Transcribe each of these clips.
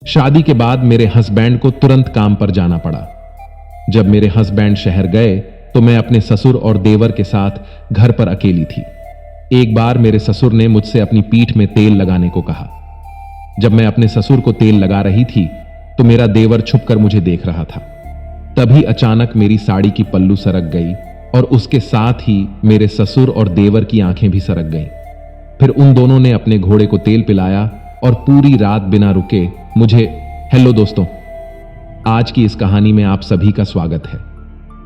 शादी के बाद मेरे हस्बैंड को तुरंत काम पर जाना पड़ा। जब मेरे हस्बैंड शहर गए तो मैं अपने ससुर और देवर के साथ घर पर अकेली थी। एक बार मेरे ससुर ने मुझसे अपनी पीठ में तेल लगाने को कहा। जब मैं अपने ससुर को तेल लगा रही थी तो मेरा देवर छुपकर मुझे देख रहा था। तभी अचानक मेरी साड़ी की पल्लू सरक गई और उसके साथ ही मेरे ससुर और देवर की आंखें भी सरक गईं। फिर उन दोनों ने अपने घोड़े को तेल पिलाया और पूरी रात बिना रुके मुझे। हेलो दोस्तों, आज की इस कहानी में आप सभी का स्वागत है।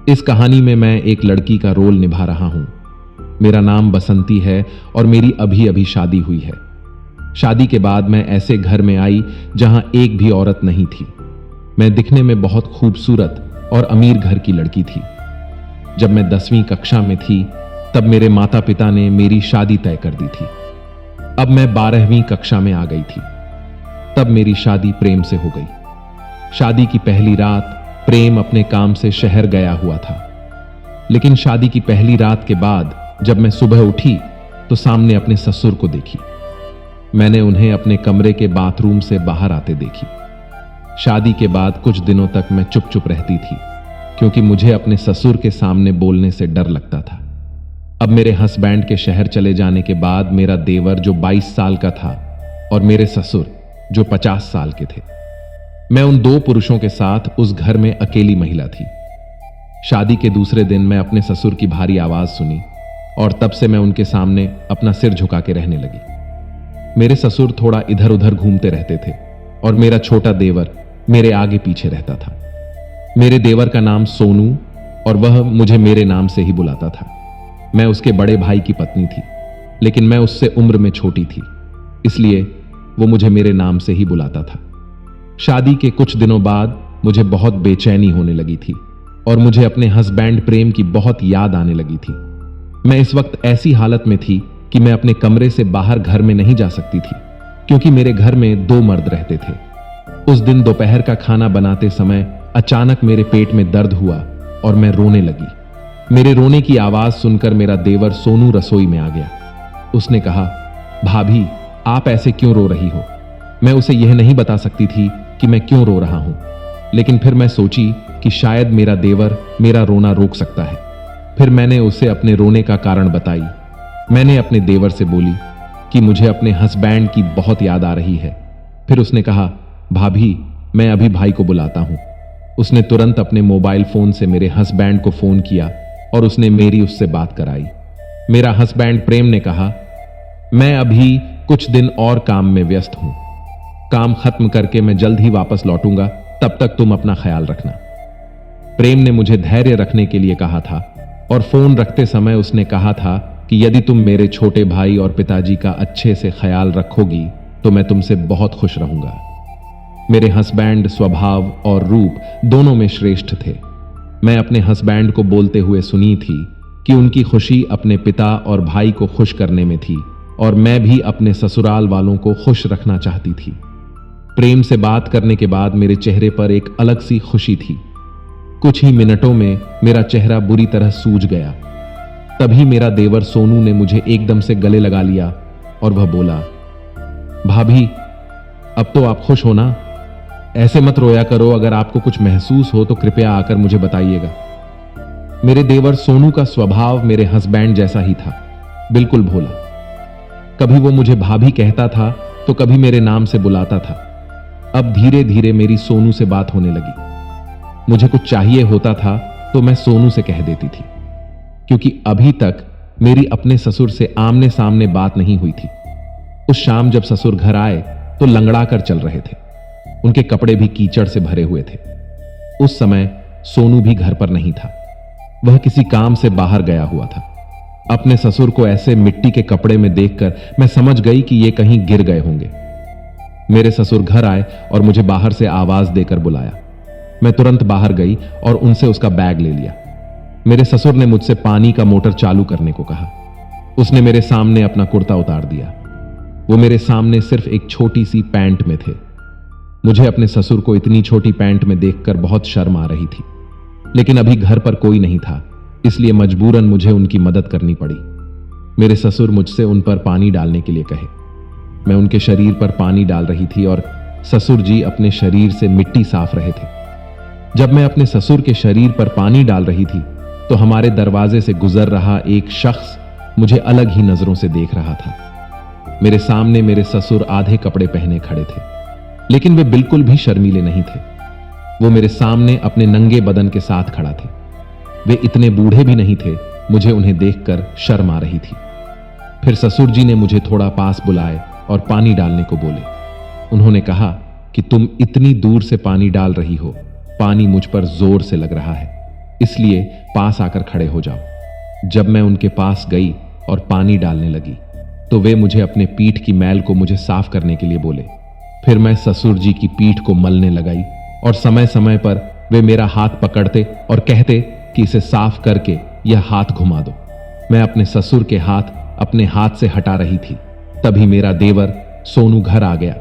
इस कहानी में मैं एक लड़की का रोल निभा रहा हूं। मेरा नाम बसंती है और मेरी अभी अभी शादी हुई है। शादी के बाद मैं ऐसे घर में आई जहां एक भी औरत नहीं थी। मैं दिखने में बहुत खूबसूरत और अमीर घर की लड़की थी। जब मैं 10वीं कक्षा में थी तब मेरे माता पिता ने मेरी शादी तय कर दी थी। अब मैं 12वीं कक्षा में आ गई थी। तब मेरी शादी प्रेम से हो गई। शादी की पहली रात प्रेम अपने काम से शहर गया हुआ था। लेकिन शादी की पहली रात के बाद जब मैं सुबह उठी तो सामने अपने ससुर को देखी। मैंने उन्हें अपने कमरे के बाथरूम से बाहर आते देखी। शादी के बाद कुछ दिनों तक मैं चुप चुप रहती थी क्योंकि मुझे अपने ससुर के सामने बोलने से डर लगता था। अब मेरे हस्बैंड के शहर चले जाने के बाद मेरा देवर जो 22 साल का था और मेरे ससुर जो 50 साल के थे, मैं उन दो पुरुषों के साथ उस घर में अकेली महिला थी। शादी के दूसरे दिन मैं अपने ससुर की भारी आवाज सुनी और तब से मैं उनके सामने अपना सिर झुका के रहने लगी। मेरे ससुर थोड़ा इधर उधर घूमते रहते थे और मेरा छोटा देवर मेरे आगे पीछे रहता था। मेरे देवर का नाम सोनू और वह मुझे मेरे नाम से ही बुलाता था। मैं उसके बड़े भाई की पत्नी थी, लेकिन मैं उससे उम्र में छोटी थी, इसलिए वो मुझे मेरे नाम से ही बुलाता था। शादी के कुछ दिनों बाद मुझे बहुत बेचैनी होने लगी थी और मुझे अपने हस्बैंड प्रेम की बहुत याद आने लगी थी। मैं इस वक्त ऐसी हालत में थी कि मैं अपने कमरे से बाहर घर में नहीं जा सकती थी क्योंकि मेरे घर में 2 मर्द रहते थे। उस दिन दोपहर का खाना बनाते समय अचानक मेरे पेट में दर्द हुआ और मैं रोने लगी। मेरे रोने की आवाज सुनकर मेरा देवर सोनू रसोई में आ गया। उसने कहा, भाभी आप ऐसे क्यों रो रही हो? मैं उसे यह नहीं बता सकती थी कि मैं क्यों रो रहा हूं, लेकिन फिर मैं सोची कि शायद मेरा देवर मेरा रोना रोक सकता है। फिर मैंने उसे अपने रोने का कारण बताई। मैंने अपने देवर से बोली कि मुझे अपने हस्बैंड की बहुत याद आ रही है। फिर उसने कहा, भाभी मैं अभी भाई को बुलाता हूं। उसने तुरंत अपने मोबाइल फोन से मेरे हस्बैंड को फोन किया और उसने मेरी उससे बात कराई। मेरा हस्बैंड प्रेम ने कहा, मैं अभी कुछ दिन और काम में व्यस्त हूं। काम खत्म करके मैं जल्द ही वापस लौटूंगा, तब तक तुम अपना ख्याल रखना। प्रेम ने मुझे धैर्य रखने के लिए कहा था और फोन रखते समय उसने कहा था कि यदि तुम मेरे छोटे भाई और पिताजी का अच्छे से ख्याल रखोगी तो मैं तुमसे बहुत खुश रहूंगा। मेरे हस्बैंड स्वभाव और रूप दोनों में श्रेष्ठ थे। मैं अपने हस्बैंड को बोलते हुए सुनी थी कि उनकी खुशी अपने पिता और भाई को खुश करने में थी और मैं भी अपने ससुराल वालों को खुश रखना चाहती थी। प्रेम से बात करने के बाद मेरे चेहरे पर एक अलग सी खुशी थी। कुछ ही मिनटों में मेरा चेहरा बुरी तरह सूज गया। तभी मेरा देवर सोनू ने मुझे एकदम से गले लगा लिया और वह बोला, भाभी अब तो आप खुश हो ना? ऐसे मत रोया करो। अगर आपको कुछ महसूस हो तो कृपया आकर मुझे बताइएगा। मेरे देवर सोनू का स्वभाव मेरे हस्बैंड जैसा ही था, बिल्कुल भोला। कभी वो मुझे भाभी कहता था तो कभी मेरे नाम से बुलाता था। अब धीरे धीरे मेरी सोनू से बात होने लगी। मुझे कुछ चाहिए होता था तो मैं सोनू से कह देती थी, क्योंकि अभी तक मेरी अपने ससुर से आमने सामने बात नहीं हुई थी। उस शाम जब ससुर घर आए तो लंगड़ा कर चल रहे थे। उनके कपड़े भी कीचड़ से भरे हुए थे। उस समय सोनू भी घर पर नहीं था, वह किसी काम से बाहर गया हुआ था। अपने ससुर को ऐसे मिट्टी के कपड़े में देखकर मैं समझ गई कि ये कहीं गिर गए होंगे। मेरे ससुर घर आए और मुझे बाहर से आवाज देकर बुलाया। मैं तुरंत बाहर गई और उनसे उसका बैग ले लिया। मेरे ससुर ने मुझसे पानी का मोटर चालू करने को कहा। उसने मेरे सामने अपना कुर्ता उतार दिया। वो मेरे सामने सिर्फ एक छोटी सी पैंट में थे। मुझे अपने ससुर को इतनी छोटी पैंट में देखकर बहुत शर्म आ रही थी, लेकिन अभी घर पर कोई नहीं था, इसलिए मजबूरन मुझे उनकी मदद करनी पड़ी। मेरे ससुर मुझसे उन पर पानी डालने के लिए कहे। मैं उनके शरीर पर पानी डाल रही थी और ससुर जी अपने शरीर से मिट्टी साफ रहे थे। जब मैं अपने ससुर के शरीर पर पानी डाल रही थी तो हमारे दरवाजे से गुजर रहा एक शख्स मुझे अलग ही नजरों से देख रहा था। मेरे सामने मेरे ससुर आधे कपड़े पहने खड़े थे, लेकिन वे बिल्कुल भी शर्मीले नहीं थे। वो मेरे सामने अपने नंगे बदन के साथ खड़ा थे। वे इतने बूढ़े भी नहीं थे, मुझे उन्हें देखकर शर्म आ रही थी। फिर ससुर जी ने मुझे थोड़ा पास बुलाए और पानी डालने को बोले। उन्होंने कहा कि तुम इतनी दूर से पानी डाल रही हो, पानी मुझ पर जोर से लग रहा है, इसलिए पास आकर खड़े हो जाओ। जब मैं उनके पास गई और पानी डालने लगी तो वे मुझे अपने पीठ की मैल को मुझे साफ करने के लिए बोले। फिर मैं ससुर जी की पीठ को मलने लगाई और समय समय पर वे मेरा हाथ पकड़ते और कहते कि इसे साफ करके यह हाथ घुमा दो। मैं अपने ससुर के हाथ अपने हाथ से हटा रही थी। तभी मेरा देवर सोनू घर आ गया।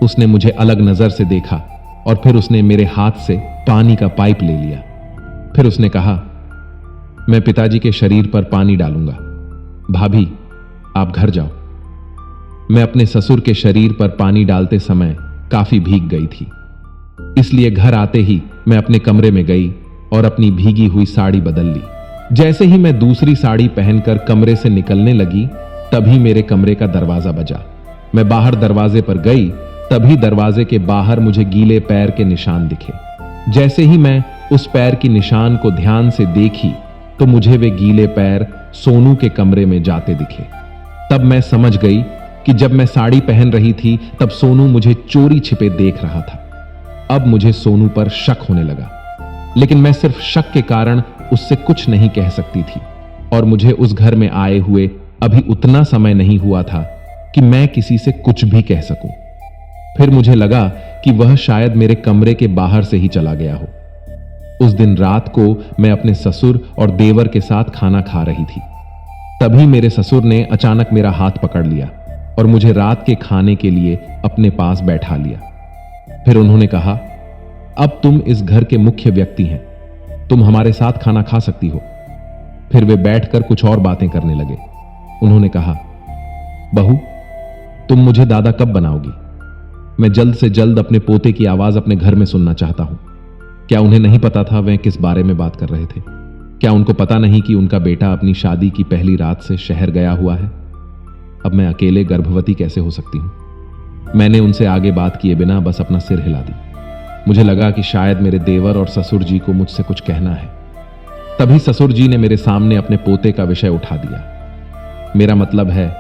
उसने मुझे अलग नजर से देखा और फिर उसने मेरे हाथ से पानी का पाइप ले लिया। फिर उसने कहा, मैं पिताजी के शरीर पर पानी डालूंगा, भाभी आप घर जाओ। मैं अपने ससुर के शरीर पर पानी डालते समय काफी भीग गई थी, इसलिए घर आते ही मैं अपने कमरे में गई और अपनी भीगी हुई साड़ी बदल ली। जैसे ही मैं दूसरी साड़ी पहनकर कमरे से निकलने लगी तभी मेरे कमरे का दरवाजा बजा। मैं बाहर दरवाजे पर गई, तभी दरवाजे के बाहर मुझे गीले पैर के निशान दिखे। जैसे ही मैं उस पैर की निशान को ध्यान से देखी तो मुझे वे गीले पैर सोनू के कमरे में जाते दिखे। तब मैं समझ गई कि जब मैं साड़ी पहन रही थी तब सोनू मुझे चोरी छिपे देख रहा था। अब मुझे सोनू पर शक होने लगा, लेकिन मैं सिर्फ शक के कारण उससे कुछ नहीं कह सकती थी और मुझे उस घर में आए हुए अभी उतना समय नहीं हुआ था कि मैं किसी से कुछ भी कह सकूं। फिर मुझे लगा कि वह शायद मेरे कमरे के बाहर से ही चला गया हो। उस दिन रात को मैं अपने ससुर और देवर के साथ खाना खा रही थी। तभी मेरे ससुर ने अचानक मेरा हाथ पकड़ लिया और मुझे रात के खाने के लिए अपने पास बैठा लिया। फिर उन्होंने कहा, अब तुम इस घर के मुख्य व्यक्ति हैं, तुम हमारे साथ खाना खा सकती हो। फिर वे बैठकर कुछ और बातें करने लगे। उन्होंने कहा, बहू तुम मुझे दादा कब बनाओगी? मैं जल्द से जल्द अपने पोते की आवाज अपने घर में सुनना चाहता हूं। क्या उन्हें नहीं पता था वह किस बारे में बात कर रहे थे? क्या उनको पता नहीं कि उनका बेटा अपनी शादी की पहली रात से शहर गया हुआ है? अब मैं अकेले गर्भवती कैसे हो सकती हूं? मैंने उनसे आगे बात किए बिना बस अपना सिर हिला दी। मुझे लगा कि शायद मेरे देवर और ससुर जी को मुझसे कुछ कहना है। तभी ससुर जी ने मेरे सामने अपने पोते का विषय उठा दिया। मेरा मतलब है,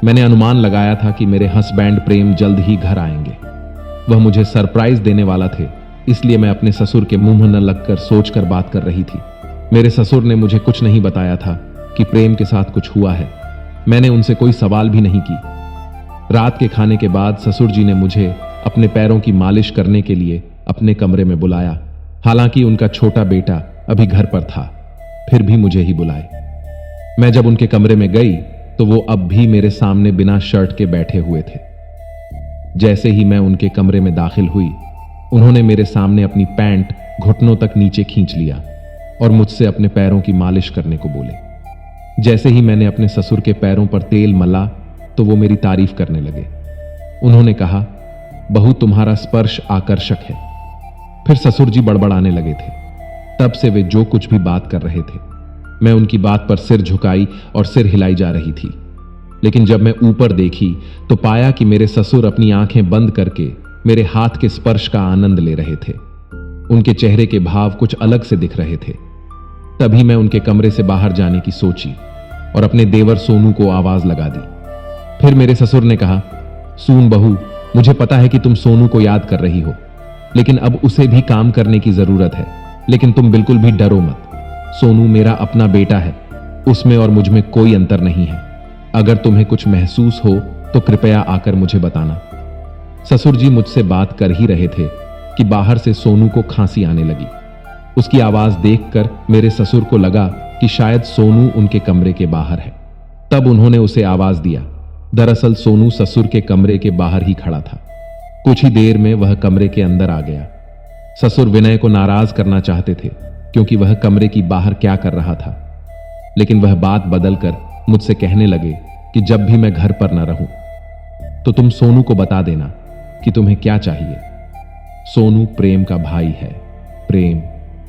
मैंने अनुमान लगाया था कि मेरे हस्बैंड प्रेम जल्द ही घर आएंगे। वह मुझे सरप्राइज देने वाला थे, इसलिए मैं अपने ससुर के मुंह न लगकर सोचकर बात कर रही थी। मेरे ससुर ने मुझे कुछ नहीं बताया था कि प्रेम के साथ कुछ हुआ है। मैंने उनसे कोई सवाल भी नहीं की। रात के खाने के बाद ससुर जी ने मुझे अपने पैरों की मालिश करने के लिए अपने कमरे में बुलाया। हालांकि उनका छोटा बेटा अभी घर पर था, फिर भी मुझे ही बुलाए। मैं जब उनके कमरे में गई तो वो अब भी मेरे सामने बिना शर्ट के बैठे हुए थे। जैसे ही मैं उनके कमरे में दाखिल हुई, उन्होंने मेरे सामने अपनी पैंट घुटनों तक नीचे खींच लिया और मुझसे अपने पैरों की मालिश करने को बोले। जैसे ही मैंने अपने ससुर के पैरों पर तेल मला तो वो मेरी तारीफ करने लगे। उन्होंने कहा, बहू तुम्हारा स्पर्श आकर्षक है। फिर ससुर जी बड़बड़ाने लगे थे। तब से वे जो कुछ भी बात कर रहे थे, मैं उनकी बात पर सिर झुकाई और सिर हिलाई जा रही थी। लेकिन जब मैं ऊपर देखी तो पाया कि मेरे ससुर अपनी आंखें बंद करके मेरे हाथ के स्पर्श का आनंद ले रहे थे। उनके चेहरे के भाव कुछ अलग से दिख रहे थे। तभी मैं उनके कमरे से बाहर जाने की सोची और अपने देवर सोनू को आवाज लगा दी। फिर मेरे ससुर ने कहा, सुन बहू, मुझे पता है कि तुम सोनू को याद कर रही हो, लेकिन अब उसे भी काम करने की जरूरत है। लेकिन तुम बिल्कुल भी डरो मत। सोनू मेरा अपना बेटा है, उसमें और मुझ में कोई अंतर नहीं है। अगर तुम्हें कुछ महसूस हो तो कृपया आकर मुझे बताना। ससुर जी मुझसे बात कर ही रहे थे कि बाहर से सोनू को खांसी आने लगी। उसकी आवाज देखकर मेरे ससुर को लगा कि शायद सोनू उनके कमरे के बाहर है। तब उन्होंने उसे आवाज दिया। दरअसल सोनू ससुर के कमरे के बाहर ही खड़ा था। कुछ ही देर में वह कमरे के अंदर आ गया। ससुर विनय को नाराज करना चाहते थे क्योंकि वह कमरे की बाहर क्या कर रहा था, लेकिन वह बात बदलकर मुझसे कहने लगे कि जब भी मैं घर पर न रहूं तो तुम सोनू को बता देना कि तुम्हें क्या चाहिए। सोनू प्रेम का भाई है। प्रेम,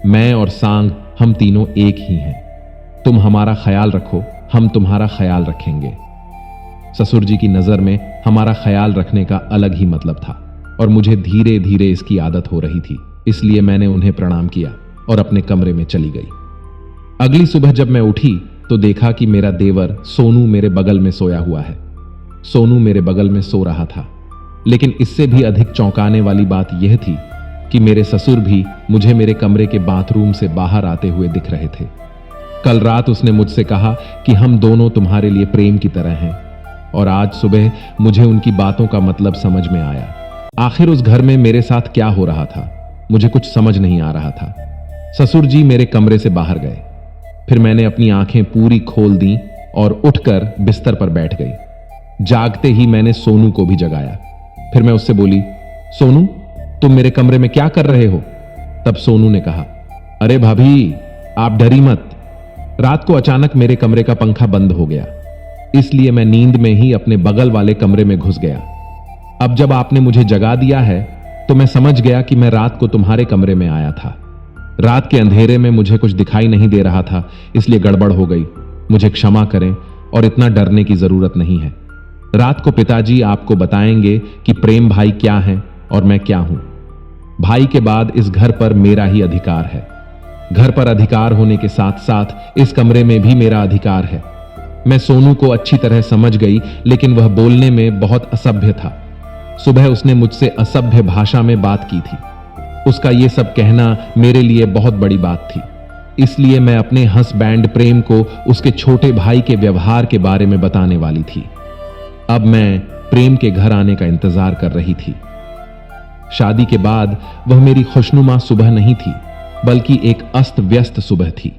मैं और सांग हम तीनों एक ही हैं। तुम हमारा ख्याल रखो, हम तुम्हारा ख्याल रखेंगे। ससुर जी की नजर में हमारा ख्याल रखने का अलग ही मतलब था और मुझे धीरे धीरे इसकी आदत हो रही थी, इसलिए मैंने उन्हें प्रणाम किया और अपने कमरे में चली गई। अगली सुबह जब मैं उठी तो देखा कि मेरा देवर सोनू मेरे बगल में सोया हुआ है। सोनू मेरे बगल में सो रहा था, लेकिन इससे भी अधिक चौंकाने वाली बात यह थी कि मेरे ससुर भी मुझे मेरे कमरे के बाथरूम से बाहर आते हुए दिख रहे थे। कल रात उसने मुझसे कहा कि हम दोनों तुम्हारे लिए प्रेम की तरह हैं, और आज सुबह मुझे उनकी बातों का मतलब समझ में आया। आखिर उस घर में मेरे साथ क्या हो रहा था, मुझे कुछ समझ नहीं आ रहा था। ससुर जी मेरे कमरे से बाहर गए, फिर मैंने अपनी आंखें पूरी खोल दी और उठकर बिस्तर पर बैठ गई। जागते ही मैंने सोनू को भी जगाया। फिर मैं उससे बोली, सोनू तुम मेरे कमरे में क्या कर रहे हो? तब सोनू ने कहा, अरे भाभी आप डरी मत, रात को अचानक मेरे कमरे का पंखा बंद हो गया, इसलिए मैं नींद में ही अपने बगल वाले कमरे में घुस गया। अब जब आपने मुझे जगा दिया है तो मैं समझ गया कि मैं रात को तुम्हारे कमरे में आया था। रात के अंधेरे में मुझे कुछ दिखाई नहीं दे रहा था, इसलिए गड़बड़ हो गई। मुझे क्षमा करें और इतना डरने की जरूरत नहीं है। रात को पिताजी आपको बताएंगे कि प्रेम भाई क्या है और मैं क्या हूं। भाई के बाद इस घर पर मेरा ही अधिकार है। घर पर अधिकार होने के साथ साथ इस कमरे में भी मेरा अधिकार है। मैं सोनू को अच्छी तरह समझ गई, लेकिन वह बोलने में बहुत असभ्य था। सुबह उसने मुझसे असभ्य भाषा में बात की थी। उसका यह सब कहना मेरे लिए बहुत बड़ी बात थी, इसलिए मैं अपने हस्बैंड प्रेम को उसके छोटे भाई के व्यवहार के बारे में बताने वाली थी। अब मैं प्रेम के घर आने का इंतजार कर रही थी। शादी के बाद वह मेरी खुशनुमा सुबह नहीं थी, बल्कि एक अस्त व्यस्त सुबह थी,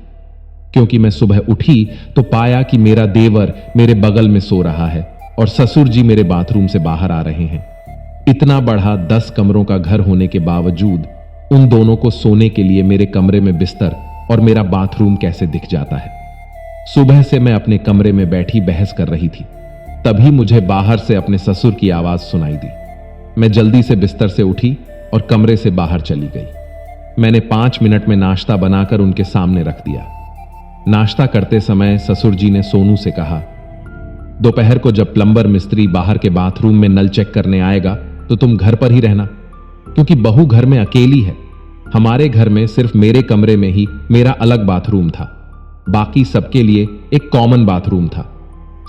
क्योंकि मैं सुबह उठी तो पाया कि मेरा देवर मेरे बगल में सो रहा है और ससुर जी मेरे बाथरूम से बाहर आ रहे हैं। इतना बड़ा 10 कमरों का घर होने के बावजूद उन दोनों को सोने के लिए मेरे कमरे में बिस्तर और मेरा बाथरूम कैसे दिख जाता है। सुबह से मैं अपने कमरे में बैठी बहस कर रही थी, तभी मुझे बाहर से अपने ससुर की आवाज सुनाई दी। मैं जल्दी से बिस्तर से उठी और कमरे से बाहर चली गई। मैंने 5 मिनट में नाश्ता बनाकर उनके सामने रख दिया। नाश्ता करते समय ससुर जी ने सोनू से कहा, दोपहर को जब प्लम्बर मिस्त्री बाहर के बाथरूम में नल चेक करने आएगा तो तुम घर पर ही रहना, क्योंकि बहू घर में अकेली है। हमारे घर में सिर्फ मेरे कमरे में ही मेरा अलग बाथरूम था, बाकी सबके लिए एक कॉमन बाथरूम था।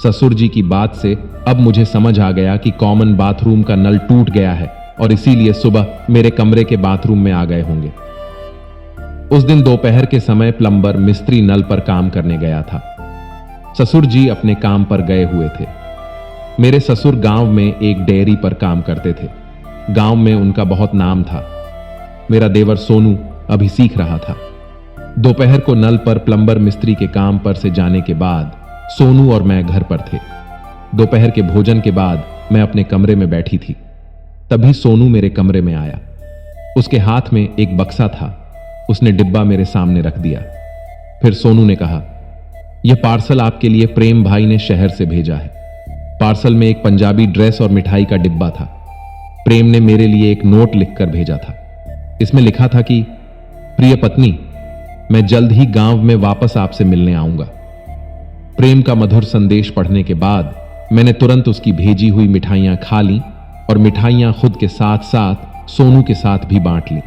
ससुर जी की बात से अब मुझे समझ आ गया कि कॉमन बाथरूम का नल टूट गया है और इसीलिए सुबह मेरे कमरे के बाथरूम में आ गए होंगे। उस दिन दोपहर के समय प्लम्बर मिस्त्री नल पर काम करने गया था। ससुर जी अपने काम पर गए हुए थे। मेरे ससुर गांव में एक डेयरी पर काम करते थे। गांव में उनका बहुत नाम था। मेरा देवर सोनू अभी सीख रहा था। दोपहर को नल पर प्लम्बर मिस्त्री के काम पर से जाने के बाद सोनू और मैं घर पर थे। दोपहर के भोजन के बाद मैं अपने कमरे में बैठी थी, तभी सोनू मेरे कमरे में आया। उसके हाथ में एक बक्सा था। उसने डिब्बा मेरे सामने रख दिया। फिर सोनू ने कहा, यह पार्सल आपके लिए प्रेम भाई ने शहर से भेजा है। पार्सल में एक पंजाबी ड्रेस और मिठाई का डिब्बा था। प्रेम ने मेरे लिए एक नोट लिखकर भेजा था। इसमें लिखा था कि प्रिय पत्नी, मैं जल्द ही गांव में वापस आपसे मिलने आऊंगा। प्रेम का मधुर संदेश पढ़ने के बाद मैंने तुरंत उसकी भेजी हुई मिठाइयां खा ली और मिठाइयां खुद के साथ साथ सोनू के साथ भी बांट ली।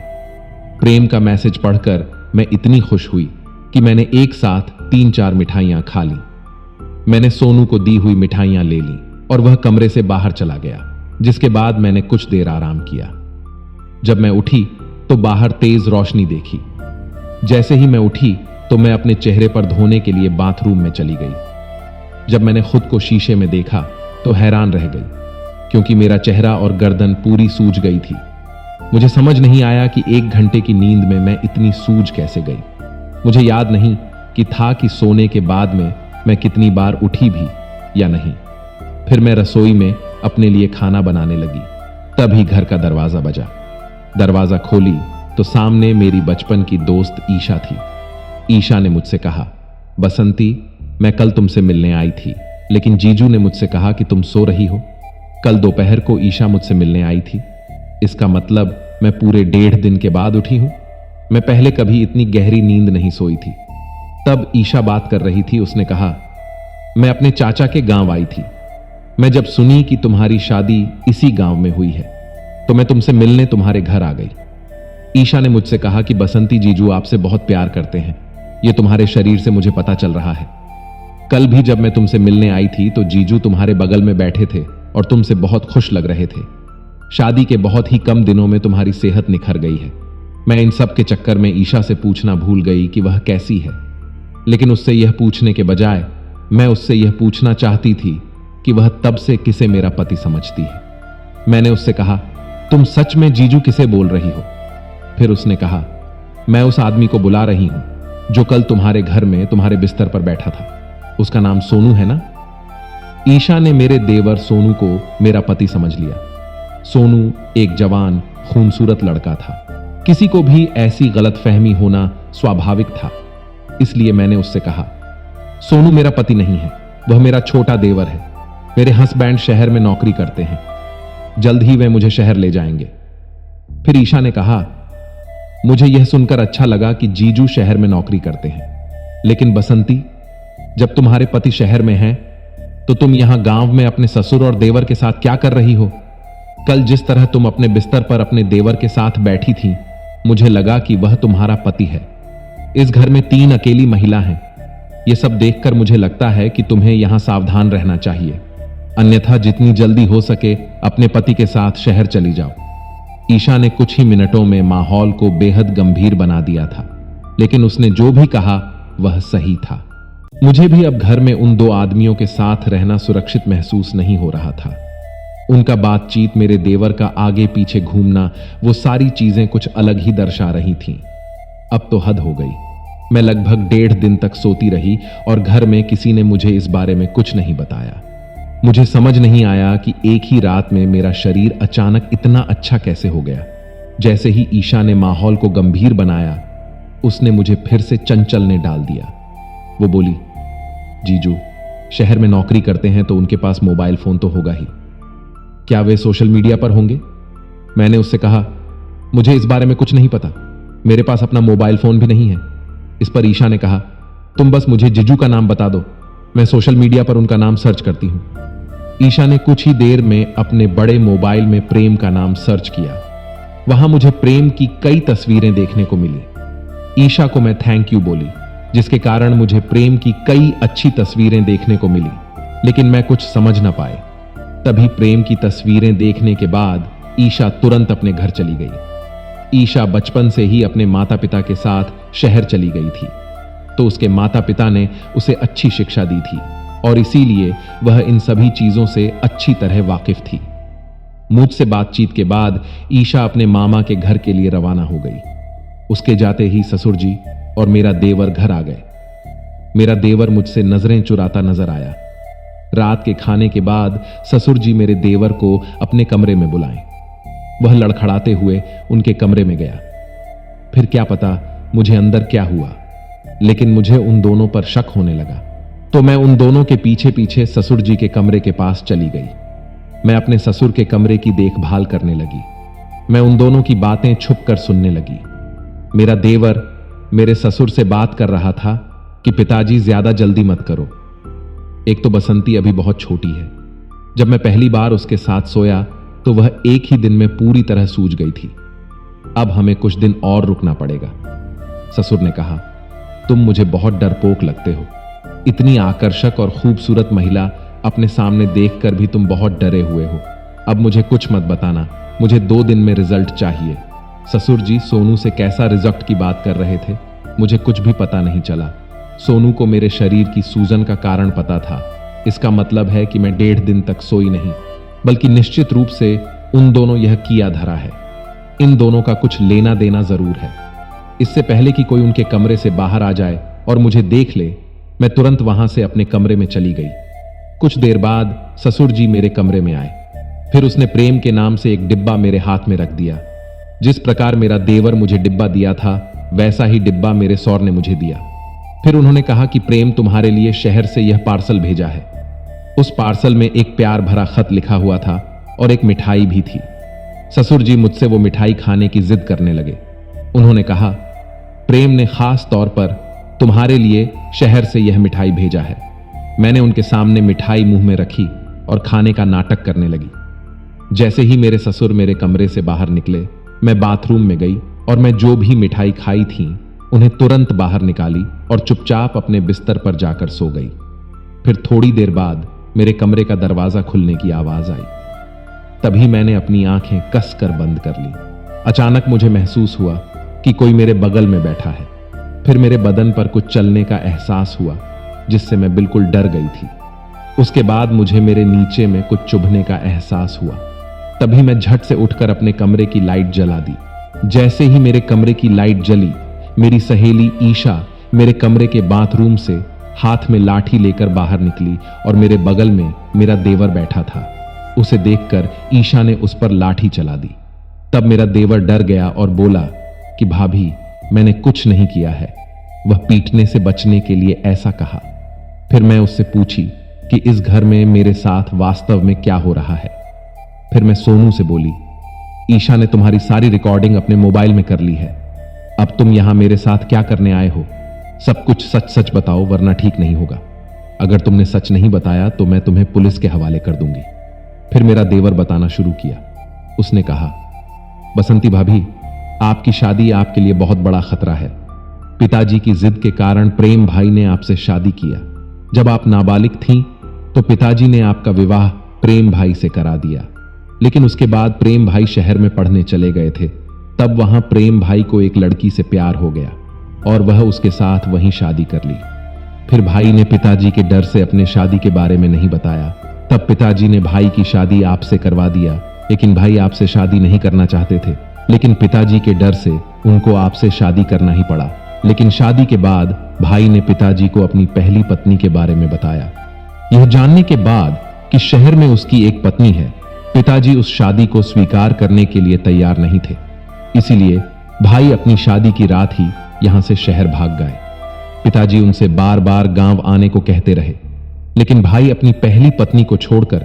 प्रेम का मैसेज पढ़कर मैं इतनी खुश हुई कि मैंने एक साथ 3-4 मिठाइयां खा ली। मैंने सोनू को दी हुई मिठाइयां ले ली और वह कमरे से बाहर चला गया, जिसके बाद मैंने कुछ देर आराम किया। जब मैं उठी तो बाहर तेज रोशनी देखी। जैसे ही मैं उठी तो मैं अपने चेहरे पर धोने के लिए बाथरूम में चली गई। जब मैंने खुद को शीशे में देखा तो हैरान रह गई, क्योंकि मेरा चेहरा और गर्दन पूरी सूज गई थी। मुझे समझ नहीं आया कि 1 घंटे की नींद में मैं इतनी सूज कैसे गई। मुझे याद नहीं कि था कि सोने के बाद में मैं कितनी बार उठी भी या नहीं। फिर मैं रसोई में अपने लिए खाना बनाने लगी। तभी घर का दरवाजा बजा। दरवाजा खोली तो सामने मेरी बचपन की दोस्त ईशा थी। ईशा ने मुझसे कहा, बसंती, मैं कल तुमसे मिलने आई थी, लेकिन जीजू ने मुझसे कहा कि तुम सो रही हो। कल दोपहर को ईशा मुझसे मिलने आई थी, इसका मतलब मैं पूरे 1.5 दिन के बाद उठी हूं। मैं पहले कभी इतनी गहरी नींद नहीं सोई थी। तब ईशा बात कर रही थी। उसने कहा, मैं अपने चाचा के गांव आई थी। मैं जब सुनी कि तुम्हारी शादी इसी गांव में हुई है तो मैं तुमसे मिलने तुम्हारे घर आ गई। ईशा ने मुझसे कहा कि बसंती जीजू आपसे बहुत प्यार करते हैं। यह तुम्हारे शरीर से मुझे पता चल रहा है। कल भी जब मैं तुमसे मिलने आई थी तो जीजू तुम्हारे बगल में बैठे थे और तुमसे बहुत खुश लग रहे थे। शादी के बहुत ही कम दिनों में तुम्हारी सेहत निखर गई है। मैं इन सब के चक्कर में ईशा से पूछना भूल गई कि वह कैसी है, लेकिन उससे यह पूछने के बजाय मैं उससे यह पूछना चाहती थी कि वह तब से किसे मेरा पति समझती है। मैंने उससे कहा, तुम सच में जीजू किसे बोल रही हो? फिर उसने कहा, मैं उस आदमी को बुला रही हूं जो कल तुम्हारे घर में तुम्हारे बिस्तर पर बैठा था। उसका नाम सोनू है ना? ईशा ने मेरे देवर सोनू को मेरा पति समझ लिया। सोनू एक जवान खूबसूरत लड़का था। किसी को भी ऐसी गलतफहमी होना स्वाभाविक था, इसलिए मैंने उससे कहा, सोनू मेरा पति नहीं है, वह मेरा छोटा देवर है। मेरे हस्बैंड शहर में नौकरी करते हैं। जल्द ही वे मुझे शहर ले जाएंगे। फिर ईशा ने कहा, मुझे यह सुनकर अच्छा लगा कि जीजू शहर में नौकरी करते हैं, लेकिन बसंती, जब तुम्हारे पति शहर में हैं तो तुम यहां गांव में अपने ससुर और देवर के साथ क्या कर रही हो? कल जिस तरह तुम अपने बिस्तर पर अपने देवर के साथ बैठी थी, मुझे लगा कि वह तुम्हारा पति है। इस घर में 3 अकेली महिला हैं। यह सब देखकर मुझे लगता है कि तुम्हें यहां सावधान रहना चाहिए, अन्यथा जितनी जल्दी हो सके अपने पति के साथ शहर चली जाओ। ईशा ने कुछ ही मिनटों में माहौल को बेहद गंभीर बना दिया था, लेकिन उसने जो भी कहा वह सही था। मुझे भी अब घर में उन 2 आदमियों के साथ रहना सुरक्षित महसूस नहीं हो रहा था। उनका बातचीत, मेरे देवर का आगे पीछे घूमना, वो सारी चीजें कुछ अलग ही दर्शा रही थीं। अब तो हद हो गई। मैं लगभग 1.5 दिन तक सोती रही और घर में किसी ने मुझे इस बारे में कुछ नहीं बताया। मुझे समझ नहीं आया कि एक ही रात में मेरा शरीर अचानक इतना अच्छा कैसे हो गया। जैसे ही ईशा ने माहौल को गंभीर बनाया, उसने मुझे फिर से चंचलने डाल दिया। वो बोली, जीजू शहर में नौकरी करते हैं तो उनके पास मोबाइल फोन तो होगा ही। क्या वे सोशल मीडिया पर होंगे? मैंने उससे कहा, मुझे इस बारे में कुछ नहीं पता, मेरे पास अपना मोबाइल फोन भी नहीं है। इस पर ईशा ने कहा, तुम बस मुझे जीजू का नाम बता दो, मैं सोशल मीडिया पर उनका नाम सर्च करती हूं। ईशा ने कुछ ही देर में अपने बड़े मोबाइल में प्रेम का नाम सर्च किया। वहां मुझे प्रेम की कई तस्वीरें देखने को मिली। ईशा को मैं थैंक यू बोली, जिसके कारण मुझे प्रेम की कई अच्छी तस्वीरें देखने को मिली, लेकिन मैं कुछ समझ ना पाए। तभी प्रेम की तस्वीरें देखने के बाद ईशा तुरंत अपने घर चली गई। ईशा बचपन से ही अपने माता पिता के साथ शहर चली गई थी, तो उसके माता पिता ने उसे अच्छी शिक्षा दी थी और इसीलिए वह इन सभी चीजों से अच्छी तरह वाकिफ थी। मुझसे बातचीत के बाद ईशा अपने मामा के घर के लिए रवाना हो गई। उसके जाते ही ससुर जी और मेरा देवर घर आ गए। मेरा देवर मुझसे नजरें चुराता नजर आया। रात के खाने के बाद ससुर जी मेरे देवर को अपने कमरे में बुलाएं। वह लड़खड़ाते हुए उनके कमरे में गया। फिर क्या पता मुझे अंदर क्या हुआ, लेकिन मुझे उन दोनों पर शक होने लगा, तो मैं उन दोनों के पीछे पीछे ससुर जी के कमरे के पास चली गई। मैं अपने ससुर के कमरे की देखभाल करने लगी। मैं उन दोनों की बातें छुप कर सुनने लगी। मेरा देवर मेरे ससुर से बात कर रहा था कि पिताजी ज्यादा जल्दी मत करो, एक तो बसंती अभी बहुत छोटी है। जब मैं पहली बार उसके साथ सोया तो वह एक ही दिन में पूरी तरह सूझ गई थी। अब हमें कुछ दिन और रुकना पड़ेगा। ससुर ने कहा, तुम मुझे बहुत डरपोक लगते हो। इतनी आकर्षक और खूबसूरत महिला अपने सामने देखकर भी तुम बहुत डरे हुए हो। अब मुझे कुछ मत बताना, मुझे 2 दिन में रिजल्ट चाहिए। ससुर जी सोनू से कैसा रिजल्ट की बात कर रहे थे, मुझे कुछ भी पता नहीं चला। सोनू को मेरे शरीर की सूजन का कारण पता था। इसका मतलब है कि मैं 1.5 दिन तक सोई नहीं, बल्कि निश्चित रूप से उन दोनों यह किया धरा है। इन दोनों का कुछ लेना देना जरूर है। इससे पहले कि कोई उनके कमरे से बाहर आ जाए और मुझे देख ले, मैं तुरंत वहां से अपने कमरे में चली गई। कुछ देर बाद ससुर जी मेरे कमरे में आए। फिर उसने प्रेम के नाम से एक डिब्बा मेरे हाथ में रख दिया। जिस प्रकार मेरा देवर मुझे डिब्बा दिया था, वैसा ही डिब्बा मेरे सौर ने मुझे दिया। फिर उन्होंने कहा कि प्रेम तुम्हारे लिए शहर से यह पार्सल भेजा है। उस पार्सल में एक प्यार भरा खत लिखा हुआ था और एक मिठाई भी थी। ससुर जी मुझसे वो मिठाई खाने की जिद करने लगे। उन्होंने कहा, प्रेम ने खास तौर पर तुम्हारे लिए शहर से यह मिठाई भेजा है। मैंने उनके सामने मिठाई मुंह में रखी और खाने का नाटक करने लगी। जैसे ही मेरे ससुर मेरे कमरे से बाहर निकले, मैं बाथरूम में गई और मैं जो भी मिठाई खाई थी उन्हें तुरंत बाहर निकाली और चुपचाप अपने बिस्तर पर जाकर सो गई। फिर थोड़ी देर बाद मेरे कमरे का दरवाजा खुलने की आवाज आई। तभी मैंने अपनी आंखें कसकर बंद कर ली। अचानक मुझे महसूस हुआ कि कोई मेरे बगल में बैठा है। फिर मेरे बदन पर कुछ चलने का एहसास हुआ, जिससे मैं बिल्कुल डर गई थी। उसके बाद मुझे मेरे नीचे में कुछ चुभने का एहसास हुआ। तभी मैं झट से उठकर अपने कमरे की लाइट जला दी। जैसे ही मेरे कमरे की लाइट जली, मेरी सहेली ईशा मेरे कमरे के बाथरूम से हाथ में लाठी लेकर बाहर निकली और मेरे बगल में मेरा देवर बैठा था। उसे देखकर ईशा ने उस पर लाठी चला दी। तब मेरा देवर डर गया और बोला कि भाभी, मैंने कुछ नहीं किया है, वह पीटने से बचने के लिए ऐसा कहा। फिर मैं उससे पूछी कि इस घर में मेरे साथ वास्तव में क्या हो रहा है। फिर मैं सोनू से बोली, ईशा ने तुम्हारी सारी रिकॉर्डिंग अपने मोबाइल में कर ली है। अब तुम यहां मेरे साथ क्या करने आए हो? सब कुछ सच सच बताओ, वरना ठीक नहीं होगा। अगर तुमने सच नहीं बताया तो मैं तुम्हें पुलिस के हवाले कर दूंगी। फिर मेरा देवर बताना शुरू किया। उसने कहा, बसंती भाभी, आपकी शादी आपके लिए बहुत बड़ा खतरा है। पिताजी की जिद के कारण प्रेम भाई ने आपसे शादी किया। जब आप नाबालिग थीं तो पिताजी ने आपका विवाह प्रेम भाई से करा दिया, लेकिन उसके बाद प्रेम भाई शहर में पढ़ने चले गए थे। तब वहां प्रेम भाई को एक लड़की से प्यार हो गया और वह उसके साथ वहीं शादी कर ली। फिर भाई ने पिताजी के डर से अपने शादी के बारे में नहीं बताया। तब पिताजी ने भाई की शादी आपसे करवा दिया, लेकिन भाई आपसे शादी नहीं करना चाहते थे। लेकिन पिताजी के डर से उनको आपसे शादी करना ही पड़ा। लेकिन शादी के बाद भाई ने पिताजी को अपनी पहली पत्नी के बारे में बताया। यह जानने के बाद कि शहर में उसकी एक पत्नी है, पिताजी उस शादी को स्वीकार करने के लिए तैयार नहीं थे। इसीलिए भाई अपनी शादी की रात ही यहां से शहर भाग गए। पिताजी उनसे बार बार गांव आने को कहते रहे, लेकिन भाई अपनी पहली पत्नी को छोड़कर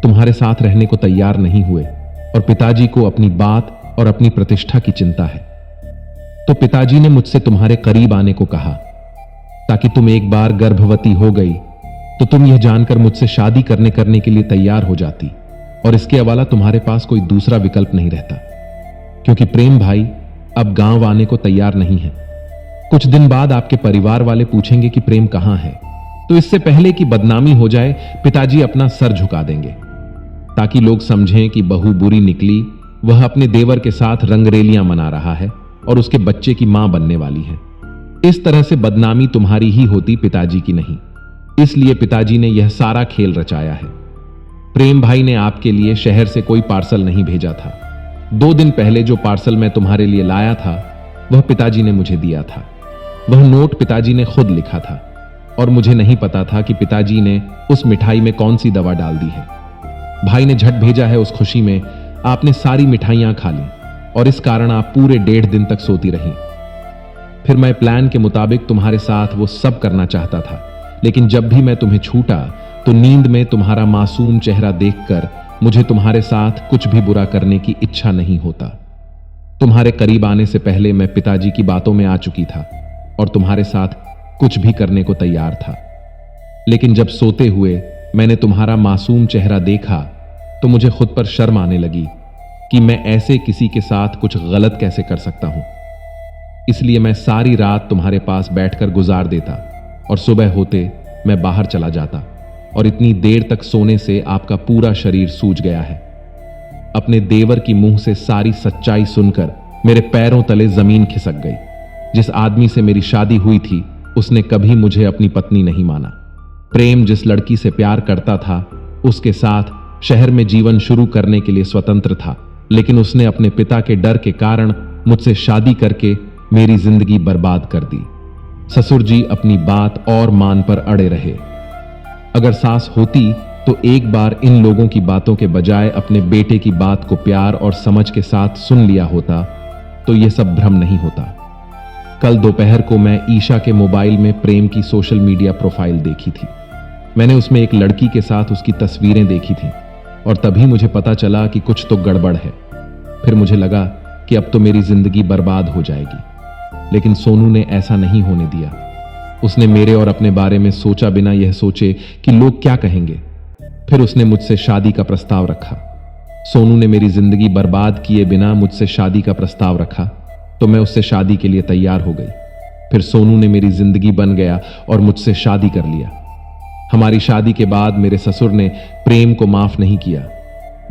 तुम्हारे साथ रहने को तैयार नहीं हुए और पिताजी को अपनी बात और अपनी प्रतिष्ठा की चिंता है। तो पिताजी ने मुझसे तुम्हारे करीब आने को कहा, ताकि तुम एक बार गर्भवती हो गई तो तुम यह जानकर मुझसे शादी करने के लिए तैयार हो जाती और इसके अलावा तुम्हारे पास कोई दूसरा विकल्प नहीं रहता, क्योंकि प्रेम भाई अब गांव आने को तैयार नहीं है। कुछ दिन बाद आपके परिवार वाले पूछेंगे कि प्रेम कहां है, तो इससे पहले कि बदनामी हो जाए पिताजी अपना सर झुका देंगे, ताकि लोग समझें कि बहू बुरी निकली, वह अपने देवर के साथ रंगरेलियां मना रहा है और उसके बच्चे की मां बनने वाली है। इस तरह से बदनामी तुम्हारी ही होती, पिताजी की नहीं। इसलिए पिताजी ने यह सारा खेल रचाया है। प्रेम भाई ने आपके लिए शहर से कोई पार्सल नहीं भेजा था। 2 दिन पहले जो पार्सल मैं तुम्हारे लिए लाया था वह पिताजी ने मुझे दिया था। वह नोट पिताजी ने खुद लिखा था और मुझे नहीं पता था कि पिताजी ने उस मिठाई में कौन सी दवा डाल दी है। भाई ने झट भेजा है। उस खुशी में आपने सारी मिठाइयां खा ली और इस कारण आप पूरे 1.5 दिन तक सोती रहीं। फिर मैं प्लान के मुताबिक तुम्हारे साथ वो सब करना चाहता था, लेकिन जब भी मैं तुम्हें छूटा तो नींद में तुम्हारा मासूम चेहरा देखकर मुझे तुम्हारे साथ कुछ भी बुरा करने की इच्छा नहीं होता। तुम्हारे करीब आने से पहले मैं पिताजी की बातों में आ चुकी था और तुम्हारे साथ कुछ भी करने को तैयार था। लेकिन जब सोते हुए मैंने तुम्हारा मासूम चेहरा देखा तो मुझे खुद पर शर्म आने लगी कि मैं ऐसे किसी के साथ कुछ गलत कैसे कर सकता हूं। इसलिए मैं सारी रात तुम्हारे पास बैठकर गुजार देता और सुबह होते मैं बाहर चला जाता, और इतनी देर तक सोने से आपका पूरा शरीर सूज गया है। अपने देवर की मुंह से सारी सच्चाई सुनकर मेरे पैरों तले जमीन खिसक गई। जिस आदमी से मेरी शादी हुई थी उसने कभी मुझे अपनी पत्नी नहीं माना। प्रेम जिस लड़की से प्यार करता था उसके साथ शहर में जीवन शुरू करने के लिए स्वतंत्र था, लेकिन उसने अपने पिता के डर के कारण मुझसे शादी करके मेरी जिंदगी बर्बाद कर दी। ससुर जी अपनी बात और मान पर अड़े रहे। अगर सास होती तो एक बार इन लोगों की बातों के बजाय अपने बेटे की बात को प्यार और समझ के साथ सुन लिया होता तो यह सब भ्रम नहीं होता। कल दोपहर को मैं ईशा के मोबाइल में प्रेम की सोशल मीडिया प्रोफाइल देखी थी। मैंने उसमें एक लड़की के साथ उसकी तस्वीरें देखी थी और तभी मुझे पता चला कि कुछ तो गड़बड़ है। फिर मुझे लगा कि अब तो मेरी जिंदगी बर्बाद हो जाएगी, लेकिन सोनू ने ऐसा नहीं होने दिया। उसने मेरे और अपने बारे में सोचा बिना यह सोचे कि लोग क्या कहेंगे, फिर उसने मुझसे शादी का प्रस्ताव रखा। सोनू ने मेरी जिंदगी बर्बाद किए बिना मुझसे शादी का प्रस्ताव रखा, तो मैं उससे शादी के लिए तैयार हो गई। फिर सोनू ने मेरी जिंदगी बन गया और मुझसे शादी कर लिया। हमारी शादी के बाद मेरे ससुर ने प्रेम को माफ नहीं किया।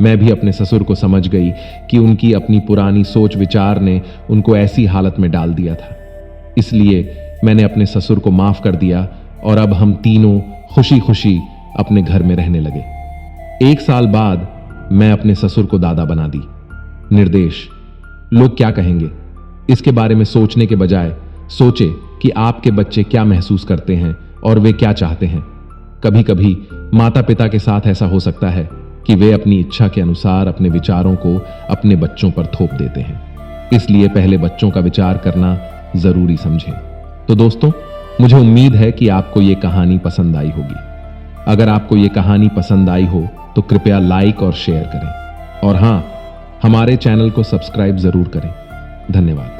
मैं भी अपने ससुर को समझ गई कि उनकी अपनी पुरानी सोच विचार ने उनको ऐसी हालत में डाल दिया था। इसलिए मैंने अपने ससुर को माफ कर दिया और अब हम तीनों खुशी खुशी अपने घर में रहने लगे। 1 साल बाद मैं अपने ससुर को दादा बना दी। निर्देश: लोग क्या कहेंगे, इसके बारे में सोचने के बजाय सोचे कि आपके बच्चे क्या महसूस करते हैं और वे क्या चाहते हैं। कभी कभी माता पिता के साथ ऐसा हो सकता है कि वे अपनी इच्छा के अनुसार अपने विचारों को अपने बच्चों पर थोप देते हैं, इसलिए पहले बच्चों का विचार करना जरूरी समझें। तो दोस्तों, मुझे उम्मीद है कि आपको यह कहानी पसंद आई होगी। अगर आपको यह कहानी पसंद आई हो तो कृपया लाइक और शेयर करें, और हां, हमारे चैनल को सब्सक्राइब जरूर करें। धन्यवाद।